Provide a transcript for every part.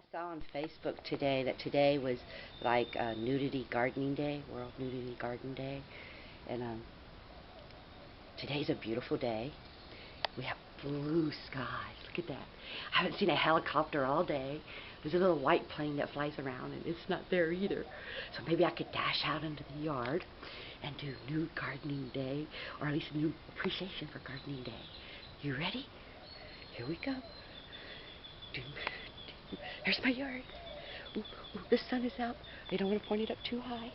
I saw on Facebook today that today was like Nudity Gardening Day, World Nudity Garden Day, and today's a beautiful day. We have blue skies. Look at that. I haven't seen a helicopter all day. There's a little white plane that flies around, and it's not there either. So maybe I could dash out into the yard and do Nude Gardening Day, or at least Nude Appreciation for Gardening Day. You ready? Here we go. Here's my yard. Ooh, the sun is out. I don't want to point it up too high.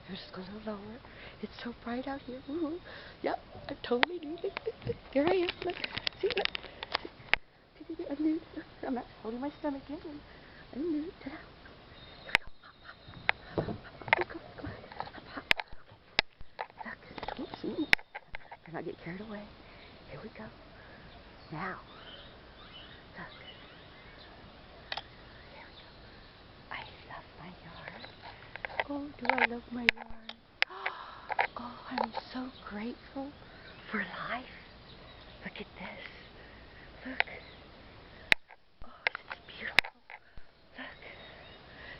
Let's go a little lower. It's so bright out here. Ooh. Yep, I totally do. There I am. Look. See, look. See. I'm nude. I'm not holding my stomach in. I'm nude. Ta-da. Here we go. Go. Hop. Okay. Look. Oops. Do not get carried away. Here we go. Now. Look. Oh, do I love my yard? Oh, I'm so grateful for life. Look at this. Look. Oh, this is beautiful. Look.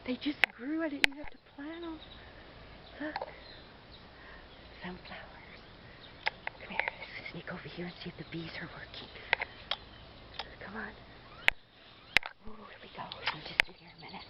They just grew. I didn't even have to plant them. Look. Sunflowers. Come here. Let's sneak over here and see if the bees are working. Come on. Oh, here we go. Let me just sit here a minute.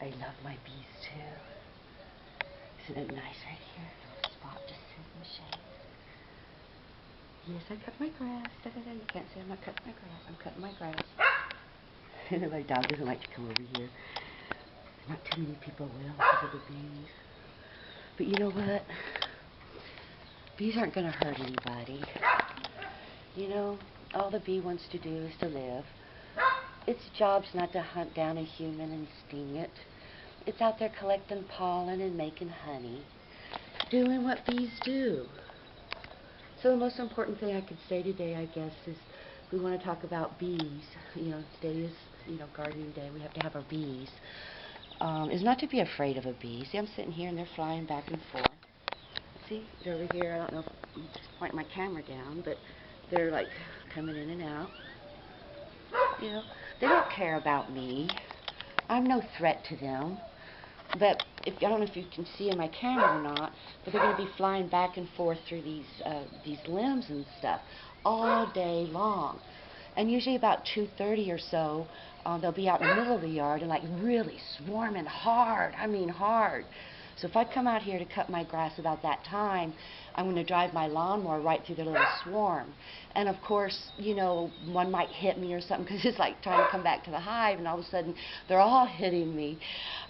I love my bees too. Isn't it nice right here? A little spot to sit in the shade. Yes, I cut my grass. Da-da-da. You can't say I'm not cutting my grass. I'm cutting my grass. My dog doesn't like to come over here. Not too many people will because of the bees. But you know what? Bees aren't going to hurt anybody. You know, all the bee wants to do is to live. Its job's not to hunt down a human and sting it. It's out there collecting pollen and making honey, doing what bees do. So the most important thing I could say today, I guess, is we want to talk about bees. You know, today is, gardening day. We have to have our bees. Is not to be afraid of a bee. See, I'm sitting here and they're flying back and forth. See, they're over here. I don't know if I'm just pointing my camera down, but they're like coming in and out. You know, they don't care about me. I'm no threat to them. But I don't know if you can see in my camera or not, but they're going to be flying back and forth through these limbs and stuff all day long. And usually about 2:30 or so, they'll be out in the middle of the yard and like really swarming hard. I mean hard. So if I come out here to cut my grass about that time, I'm going to drive my lawnmower right through their little swarm. And of course, one might hit me or something because it's like trying to come back to the hive, and all of a sudden they're all hitting me.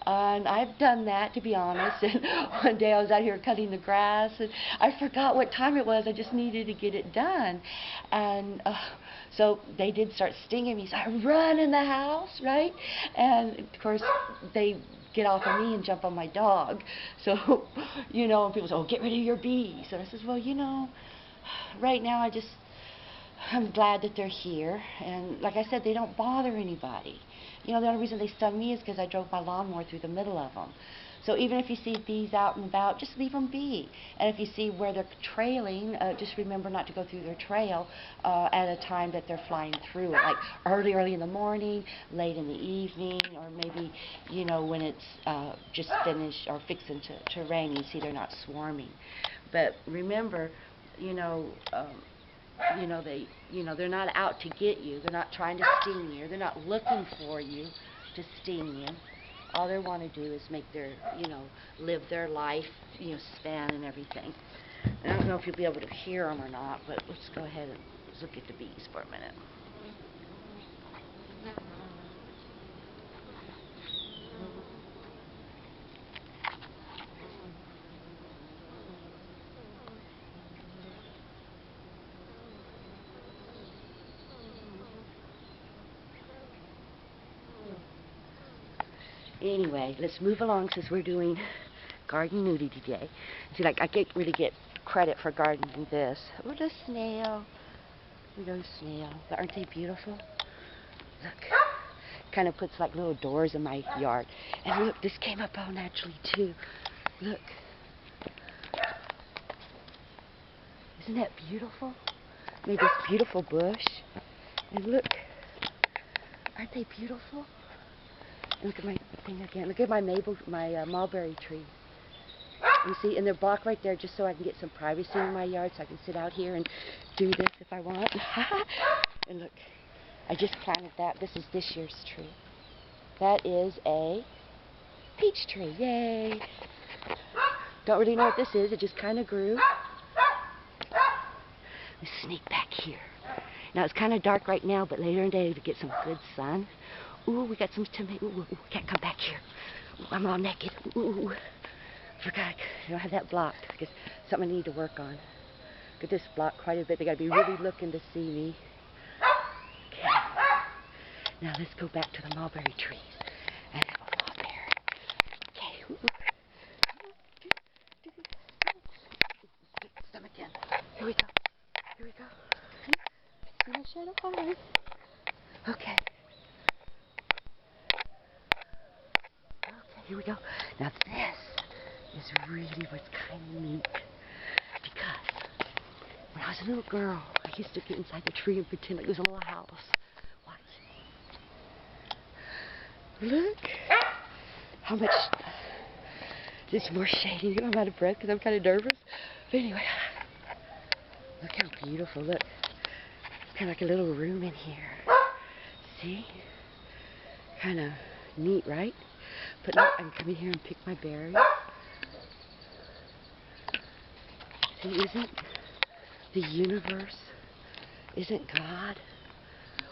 And I've done that, to be honest. And one day I was out here cutting the grass, and I forgot what time it was. I just needed to get it done. And so they did start stinging me. So I run in the house, right? And of course, they get off of me and jump on my dog. So, and people say, oh, get rid of your bees. And I says, well, right now I'm glad that they're here. And like I said, they don't bother anybody. The only reason they stung me is because I drove my lawnmower through the middle of them. So even if you see bees out and about, just leave them be. And if you see where they're trailing, just remember not to go through their trail at a time that they're flying through it, like early in the morning, late in the evening, or maybe, when it's just finished or fixing to rain. You see they're not swarming. But remember, they're not out to get you. They're not trying to sting you. They're not looking for you to sting you. All they want to do is make their, live their life, span and everything. And I don't know if you'll be able to hear them or not, but let's go ahead and look at the bees for a minute. Anyway, let's move along since we're doing garden nudity day. See, like, I can't really get credit for gardening this. What a snail. Look at those snail. But aren't they beautiful? Look. Kind of puts like little doors in my yard. And look, this came up all naturally too. Look. Isn't that beautiful? Made this beautiful bush. And look. Aren't they beautiful? And look at my thing again. Look at my mulberry tree. You see, and they're blocked right there just so I can get some privacy in my yard, so I can sit out here and do this if I want. And look, I just planted that. This is this year's tree. That is a peach tree. Yay! Don't really know what this is. It just kind of grew. Let's sneak back here. Now it's kind of dark right now, but later in the day to get some good sun. Ooh, we got some tomatoes. Ooh, can't come back here. Ooh, I'm all naked. Ooh. Forgot, I don't have that blocked. I guess something I need to work on. Get this blocked quite a bit. They got to be really looking to see me. Okay. Now let's go back to the mulberry trees and have a mulberry. Okay. Some again. Here we go. Here we go. See my shadow? Hi. Okay. Okay, here we go. Now this is really what's kind of neat, because when I was a little girl, I used to get inside the tree and pretend it was a little house. Watch. Look how much. There's more shading. I'm out of breath because I'm kind of nervous. But anyway, look how beautiful. Look, it's kind of like a little room in here. See? Kind of neat, right? But look, I can come in here and pick my berries. See, isn't the universe, isn't God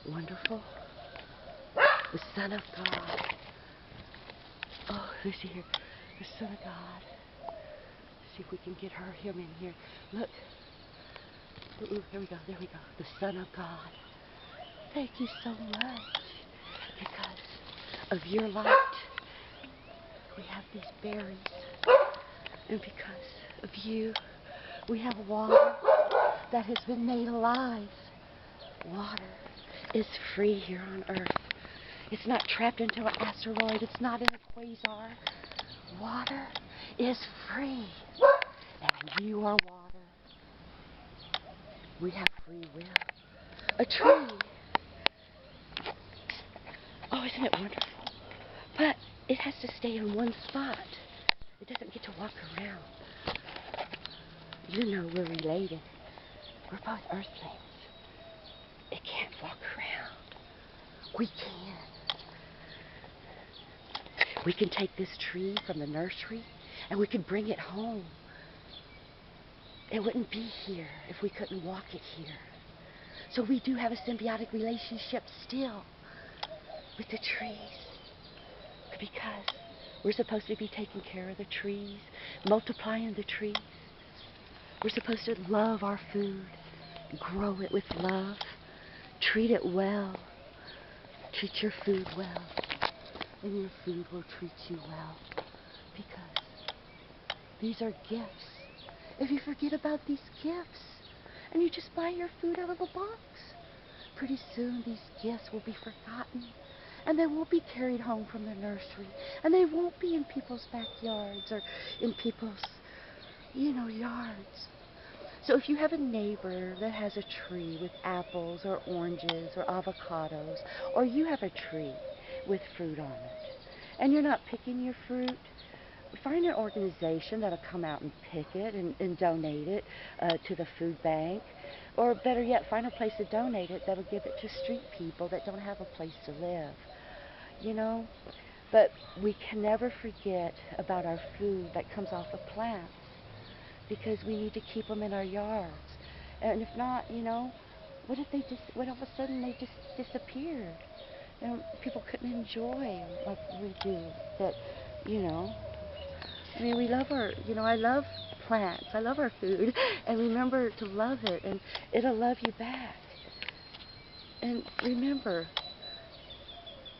wonderful? The Son of God. Oh, let's see here. The Son of God. Let's see if we can get him in here. Look. Ooh, here we go. There we go. The Son of God. Thank you so much. Because of your light, we have these berries. And because of you, we have water that has been made alive. Water is free here on Earth. It's not trapped into an asteroid. It's not in a quasar. Water is free. And you are water. We have free will. A tree. Oh, isn't it wonderful? But it has to stay in one spot. It doesn't get to walk around. You know we're related. We're both earthlings. It can't walk around. We can. We can take this tree from the nursery and we could bring it home. It wouldn't be here if we couldn't walk it here. So we do have a symbiotic relationship still with the trees. Because we're supposed to be taking care of the trees, multiplying the trees. We're supposed to love our food, grow it with love, treat it well, treat your food well, and your food will treat you well, because these are gifts. If you forget about these gifts and you just buy your food out of a box, pretty soon these gifts will be forgotten, and they won't be carried home from the nursery, and they won't be in people's backyards or in people's yards. So if you have a neighbor that has a tree with apples or oranges or avocados, or you have a tree with fruit on it, and you're not picking your fruit, find an organization that'll come out and pick it and donate it to the food bank. Or better yet, find a place to donate it that'll give it to street people that don't have a place to live. But we can never forget about our food that comes off of plants, because we need to keep them in our yards. And if not, what if all of a sudden they just disappeared and people couldn't enjoy like we do? We love I love plants. I love our food. And remember to love it, and it'll love you back. And remember,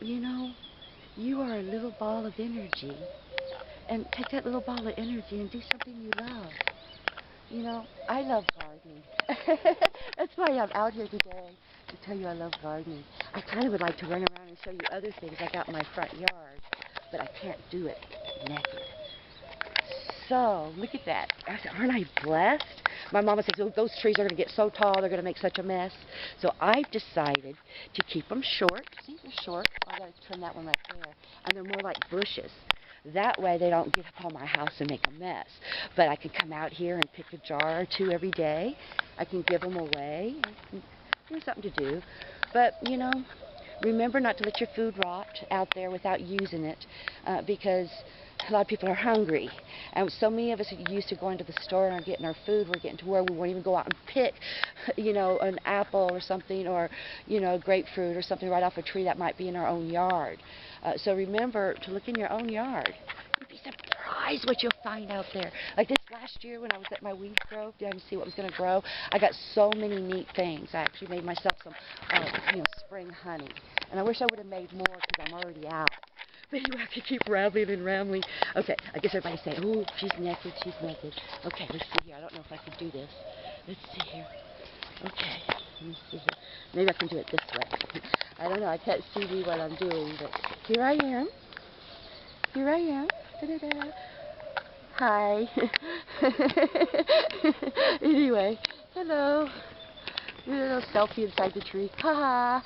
you are a little ball of energy. and take that little ball of energy and do something you love. You know, I love gardening. That's why I'm out here today, to tell you I love gardening. I kind of would like to run around and show you other things I got in my front yard, but I can't do it naked. So, look at that. I said, aren't I blessed? My mama says, oh, those trees are going to get so tall, they're going to make such a mess. So I've decided to keep them short. See, they're short. I got to trim that one right there. And they're more like bushes. That way they don't get up on my house and make a mess. But I can come out here and pick a jar or two every day. I can give them away. There's something to do. But, you know, remember not to let your food rot out there without using it, because a lot of people are hungry. And so many of us are used to going to the store and getting our food. We're getting to where we won't even go out and pick, you know, an apple or something, or, you know, grapefruit or something right off a tree that might be in our own yard. So remember to look in your own yard. You'd be surprised what you'll find out there. Like this last year when I was at my weed grove, trying to see what was going to grow, I got so many neat things. I actually made myself some, you know, spring honey. And I wish I would have made more because I'm already out. But anyway, I could keep rambling and rambling. Okay, I guess everybody's saying, oh, she's naked, she's naked. Okay, let's see here. I don't know if I can do this. Let's see here. Okay, let me see here. Maybe I can do it this way. I don't know, I can't see what I'm doing, but here I am. Here I am. Da-da-da. Hi. Anyway, hello. Do a little selfie inside the tree. Ha ha.